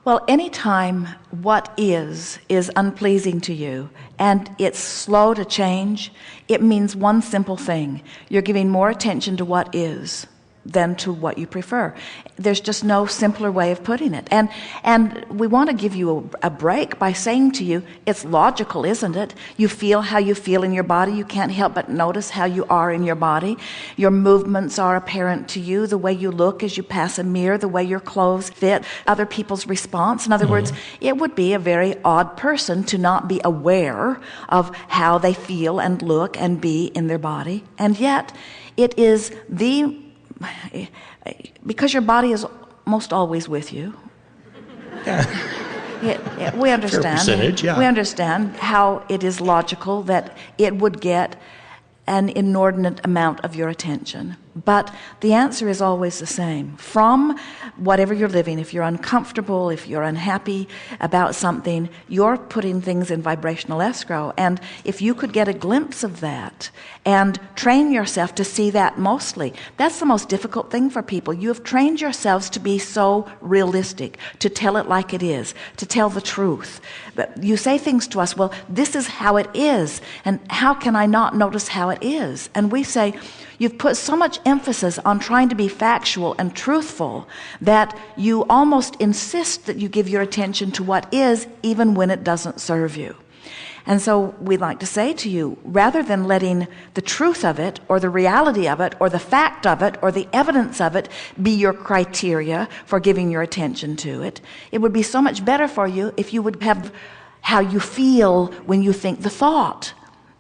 Well, anytime what is unpleasing to you and it's slow to change, it means one simple thing. You're giving more attention to what is than to what you prefer. There's just no simpler way of putting it. And we want to give you a break by saying to you, it's logical, isn't it? You feel how you feel in your body. You can't help but notice how you are in your body. Your movements are apparent to you, the way you look as you pass a mirror, the way your clothes fit, other people's response. In other words, it would be a very odd person to not be aware of how they feel and look and be in their body. And yet, it is because your body is most always with you. We understand. Fair percentage, yeah. We understand how it is logical that it would get an inordinate amount of your attention. But the answer is always the same. From whatever you're living, if you're uncomfortable, if you're unhappy about something, you're putting things in vibrational escrow. And if you could get a glimpse of that and train yourself to see that mostly, that's the most difficult thing for people. You have trained yourselves to be so realistic, to tell it like it is, to tell the truth. But you say things to us, well, this is how it is, and how can I not notice how it is? And we say, you've put so much emphasis on trying to be factual and truthful that you almost insist that you give your attention to what is, even when it doesn't serve you. And so we'd like to say to you, rather than letting the truth of it, or the reality of it, or the fact of it, or the evidence of it be your criteria for giving your attention to it, it would be so much better for you if you would have how you feel when you think the thought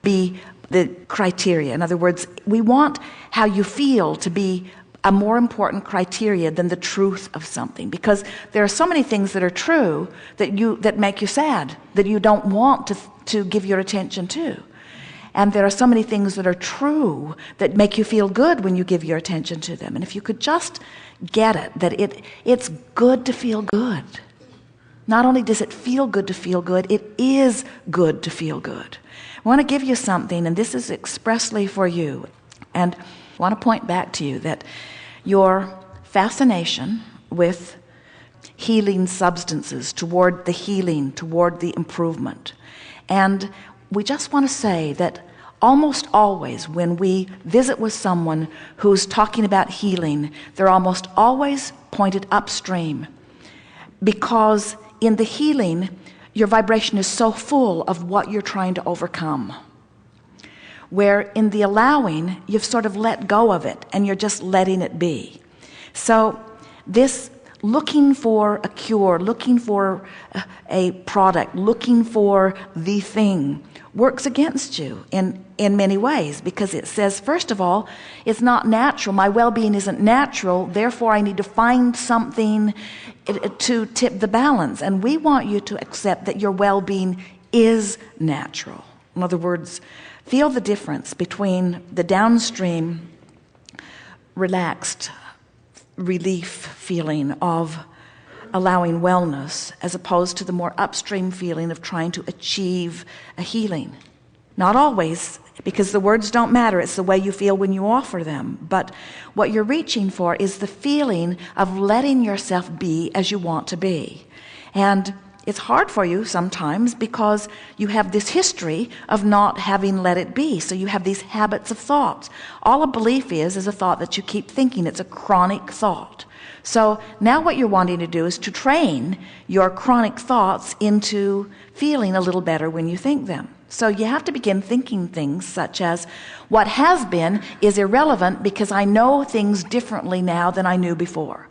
be the criteria. In other words, we want how you feel to be a more important criteria than the truth of something, because there are so many things that are true that make you sad, that you don't want to give your attention to. And there are so many things that are true that make you feel good when you give your attention to them. And if you could just get it, that it's good to feel good. Not only does it feel good to feel good, it is good to feel good. I want to give you something, and this is expressly for you. And I want to point back to you that your fascination with healing substances, toward the healing, toward the improvement. And we just want to say that almost always when we visit with someone who's talking about healing, they're almost always pointed upstream, because in the healing, your vibration is so full of what you're trying to overcome. Where in the allowing, you've sort of let go of it and you're just letting it be. So this looking for a cure, looking for a product, looking for the thing works against you in many ways, because it says, first of all, it's not natural. My well-being isn't natural. Therefore, I need to find something to tip the balance. And we want you to accept that your well-being is natural. In other words, feel the difference between the downstream, relaxed relief feeling of allowing wellness, as opposed to the more upstream feeling of trying to achieve a healing. Not always, because the words don't matter. It's the way you feel when you offer them. But what you're reaching for is the feeling of letting yourself be as you want to be. And it's hard for you sometimes because you have this history of not having let it be. So you have these habits of thoughts. All a belief is a thought that you keep thinking. It's a chronic thought. So now what you're wanting to do is to train your chronic thoughts into feeling a little better when you think them. So you have to begin thinking things such as, what has been is irrelevant because I know things differently now than I knew before.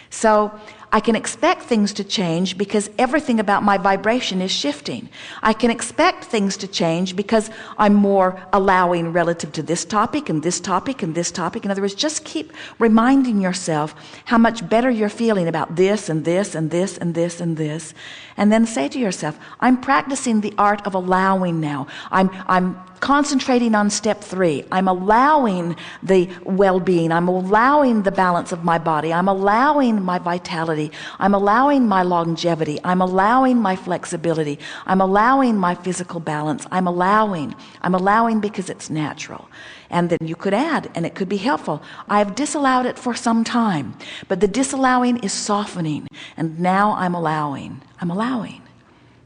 So I can expect things to change because everything about my vibration is shifting. I can expect things to change because I'm more allowing relative to this topic and this topic and this topic. In other words, just keep reminding yourself how much better you're feeling about this and this and this and this and this. And then say to yourself, I'm practicing the art of allowing now. I'm concentrating on step 3. I'm allowing the well-being. I'm allowing the balance of my body. I'm allowing my vitality. vitality. I'm allowing my longevity. I'm allowing my flexibility. I'm allowing my physical balance. I'm allowing because it's natural. And then you could add, and it could be helpful, I've disallowed it for some time, but the disallowing is softening, and now I'm allowing.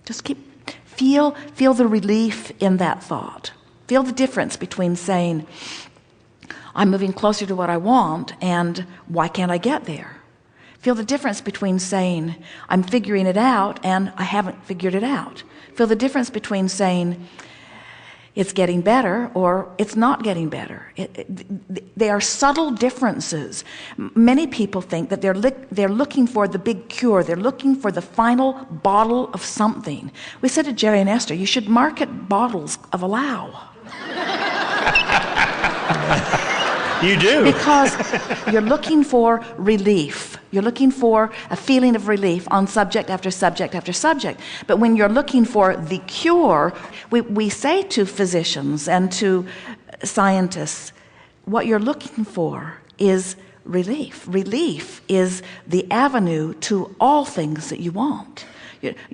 Just feel the relief in that thought. Feel the difference between saying, I'm moving closer to what I want, and why can't I get there? Feel the difference between saying, I'm figuring it out, and I haven't figured it out. Feel the difference between saying, it's getting better, or it's not getting better. They are subtle differences. Many people think that they're looking for the big cure. They're looking for the final bottle of something. We said to Jerry and Esther, you should market bottles of allow. You do. Because you're looking for relief. You're looking for a feeling of relief on subject after subject after subject. But when you're looking for the cure, we say to physicians and to scientists, what you're looking for is relief. Relief is the avenue to all things that you want.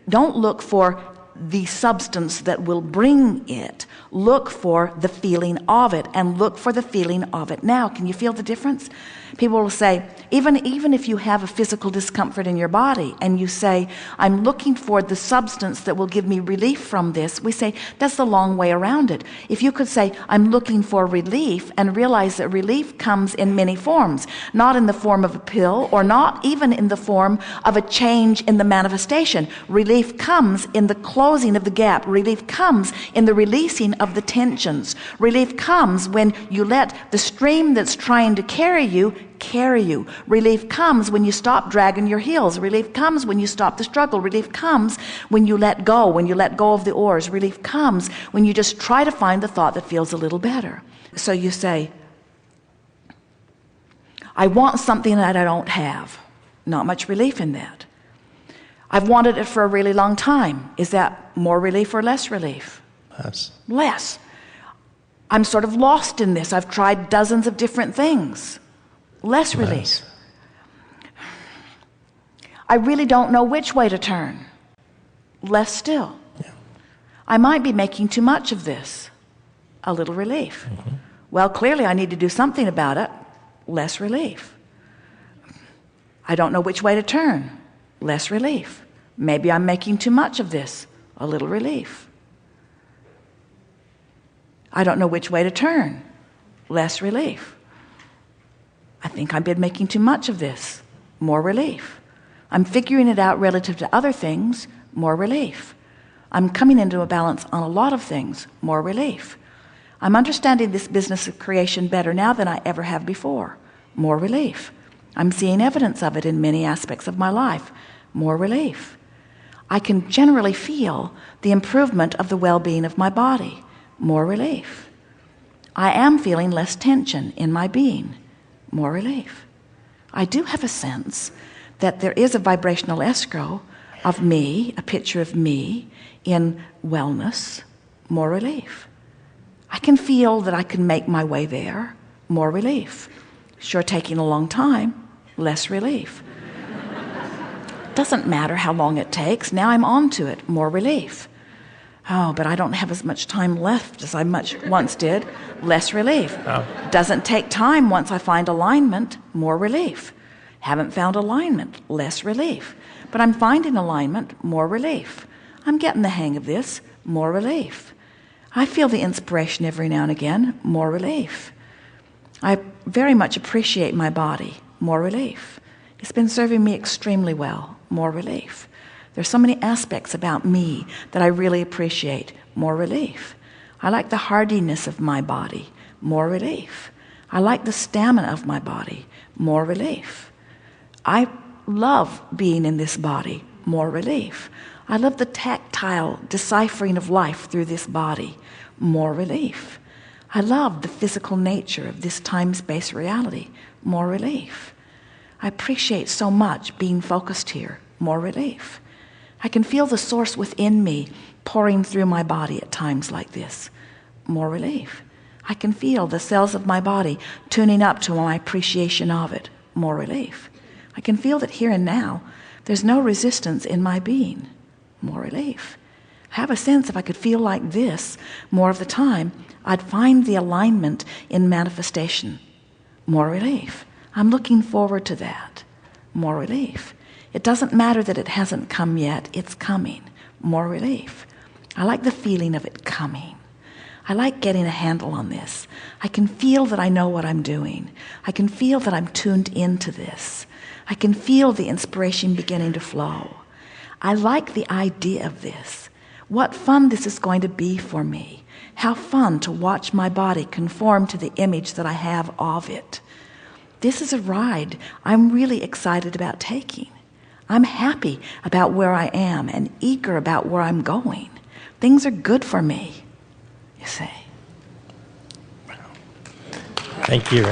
Don't look for the substance that will bring it. Look for the feeling of it, and look for the feeling of it now. Can you feel the difference? People will say, even if you have a physical discomfort in your body and you say, I'm looking for the substance that will give me relief from this, we say, that's the long way around it. If you could say, I'm looking for relief, and realize that relief comes in many forms, not in the form of a pill, or not even in the form of a change in the manifestation. Relief comes in the closing of the gap. Relief comes in the releasing of the tensions. Relief comes when you let the stream that's trying to carry you. Relief comes when you stop dragging your heels. Relief comes when you stop the struggle. Relief comes when you let go of the oars. Relief comes when you just try to find the thought that feels a little better. So you say, I want something that I don't have. Not much relief in that. I've wanted it for a really long time. Is that more relief or less relief? Less. I'm sort of lost in this. I've tried dozens of different things. Less relief. I really don't know which way to turn. Less still. Yeah. I might be making too much of this. A little relief. Mm-hmm. Well, clearly I need to do something about it. Less relief. I don't know which way to turn. Less relief. Maybe I'm making too much of this. A little relief. I don't know which way to turn. Less relief. I think I've been making too much of this. More relief. I'm figuring it out relative to other things. More relief. I'm coming into a balance on a lot of things. More relief. I'm understanding this business of creation better now than I ever have before. More relief. I'm seeing evidence of it in many aspects of my life. More relief. I can generally feel the improvement of the well-being of my body. More relief. I am feeling less tension in my being. More relief. I do have a sense that there is a vibrational escrow of me, a picture of me in wellness. More relief. I can feel that I can make my way there. More relief. Sure, taking a long time. Less relief. Doesn't matter how long it takes. Now I'm on to it. More relief. Oh, but I don't have as much time left as I once did. Less relief. Oh. Doesn't take time once I find alignment. More relief. Haven't found alignment. Less relief. But I'm finding alignment. More relief. I'm getting the hang of this. More relief. I feel the inspiration every now and again. More relief. I very much appreciate my body. More relief. It's been serving me extremely well. More relief. There's so many aspects about me that I really appreciate. More relief. I like the hardiness of my body. More relief. I like the stamina of my body. More relief. I love being in this body. More relief. I love the tactile deciphering of life through this body. More relief. I love the physical nature of this time-space reality. More relief. I appreciate so much being focused here. More relief. I can feel the source within me pouring through my body at times like this. More relief. I can feel the cells of my body tuning up to my appreciation of it. More relief. I can feel that here and now, there's no resistance in my being. More relief. I have a sense if I could feel like this more of the time, I'd find the alignment in manifestation. More relief. I'm looking forward to that. More relief. It doesn't matter that it hasn't come yet. It's coming. More relief. I like the feeling of it coming. I like getting a handle on this. I can feel that I know what I'm doing. I can feel that I'm tuned into this. I can feel the inspiration beginning to flow. I like the idea of this. What fun this is going to be for me. How fun to watch my body conform to the image that I have of it. This is a ride I'm really excited about taking. I'm happy about where I am and eager about where I'm going. Things are good for me, you see. Thank you.